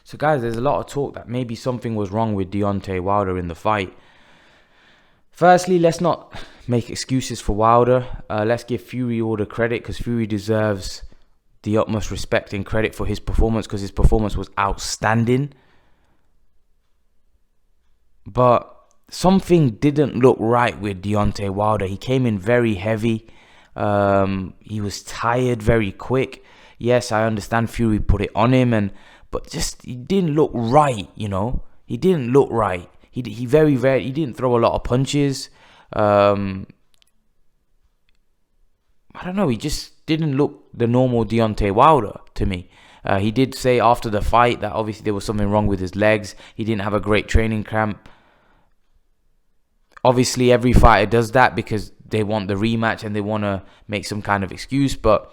So guys, there's a lot of talk that maybe something was wrong with Deontay Wilder in the fight. Firstly, let's not make excuses for Wilder. Let's give Fury all the credit, because Fury deserves the utmost respect and credit for his performance, because his performance was outstanding. But something didn't look right with Deontay Wilder. He came in very heavy. He was tired very quick. Yes, I understand Fury put it on him, but just he didn't look right. He didn't look right. He didn't throw a lot of punches. I don't know. He just didn't look the normal Deontay Wilder to me. He did say after the fight that obviously there was something wrong with his legs. He didn't have a great training camp. Obviously, every fighter does that because they want the rematch and they want to make some kind of excuse. But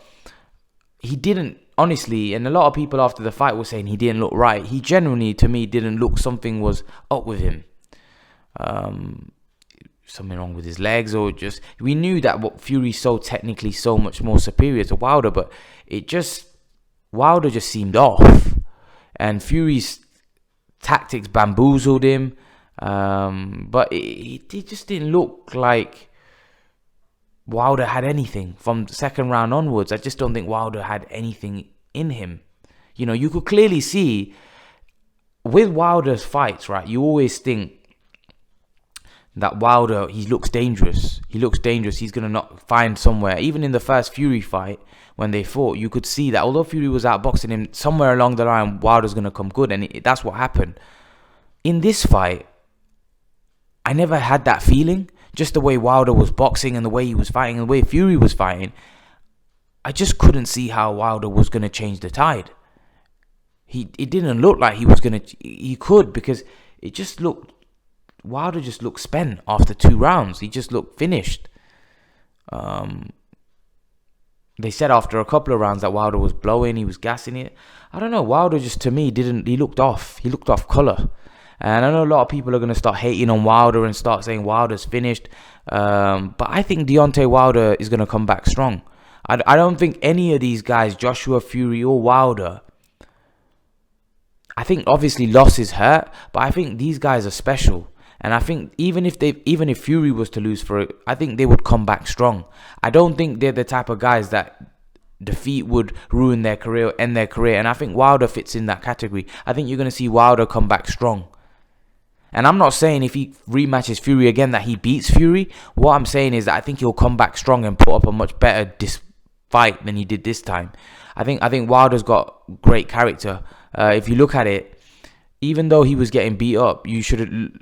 he didn't, honestly, and a lot of people after the fight were saying he didn't look right. He genuinely, to me, didn't look, something was up with him. Something wrong with his legs, or just, we knew that what Fury's so technically so much more superior to Wilder, but Wilder just seemed off, and Fury's tactics bamboozled him. But it just didn't look like Wilder had anything from the second round onwards. I just don't think Wilder had anything in him. You could clearly see with Wilder's fights, right? You always think that Wilder, he looks dangerous. He's going to not find somewhere. Even in the first Fury fight, when they fought, you could see that although Fury was outboxing him, somewhere along the line, Wilder's going to come good. And that's what happened. In this fight, I never had that feeling. Just the way Wilder was boxing and the way he was fighting and the way Fury was fighting, I just couldn't see how Wilder was going to change the tide. It didn't look like he could, because it just looked, Wilder just looked spent after 2 rounds. He just looked finished. They said after a couple of rounds that Wilder was blowing, he was gassing it. I don't know, Wilder just, to me, he looked off. He looked off colour. And I know a lot of people are going to start hating on Wilder and start saying Wilder's finished. But I think Deontay Wilder is going to come back strong. I don't think any of these guys, Joshua, Fury or Wilder, I think obviously losses hurt, but I think these guys are special. And I think even if Fury was to lose for it, I think they would come back strong. I don't think they're the type of guys that defeat would ruin their career, end their career. And I think Wilder fits in that category. I think you're going to see Wilder come back strong. And I'm not saying if he rematches Fury again that he beats Fury. What I'm saying is that I think he'll come back strong and put up a much better fight than he did this time. I think Wilder's got great character. If you look at it, even though he was getting beat up, you should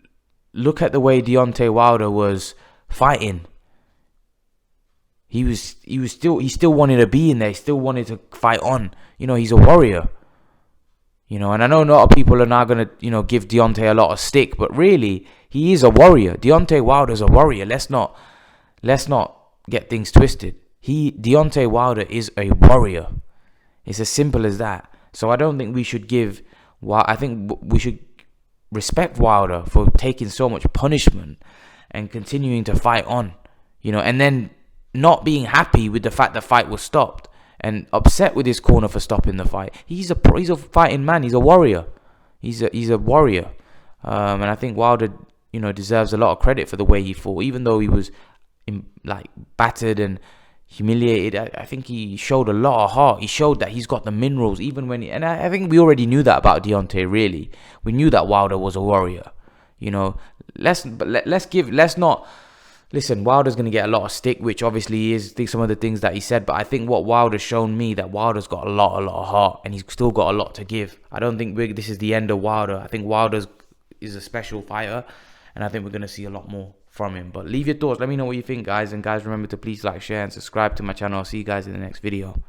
look at the way Deontay Wilder was fighting. He still wanted to be in there. He still wanted to fight on. He's a warrior. And I know a lot of people are now going to, give Deontay a lot of stick, but really, he is a warrior. Deontay Wilder's a warrior. Let's not get things twisted. Deontay Wilder is a warrior. It's as simple as that. So I don't think we should I think we should respect Wilder for taking so much punishment and continuing to fight on, and then not being happy with the fact the fight was stopped and upset with his corner for stopping the fight. He's a fighting man. He's a warrior. He's a warrior. And I think Wilder, deserves a lot of credit for the way he fought, even though he was battered and humiliated. I think he showed a lot of heart. He showed that he's got the minerals, even when and I think we already knew that about Deontay. Really, we knew that Wilder was a warrior. Listen, Wilder's going to get a lot of stick, which obviously is some of the things that he said. But I think what Wilder's shown me, that Wilder's got a lot of heart, and he's still got a lot to give. I don't think this is the end of Wilder. I think Wilder is a special fighter, and I think we're going to see a lot more from him. But leave your thoughts. Let me know what you think, guys. And guys, remember to please like, share, and subscribe to my channel. I'll see you guys in the next video.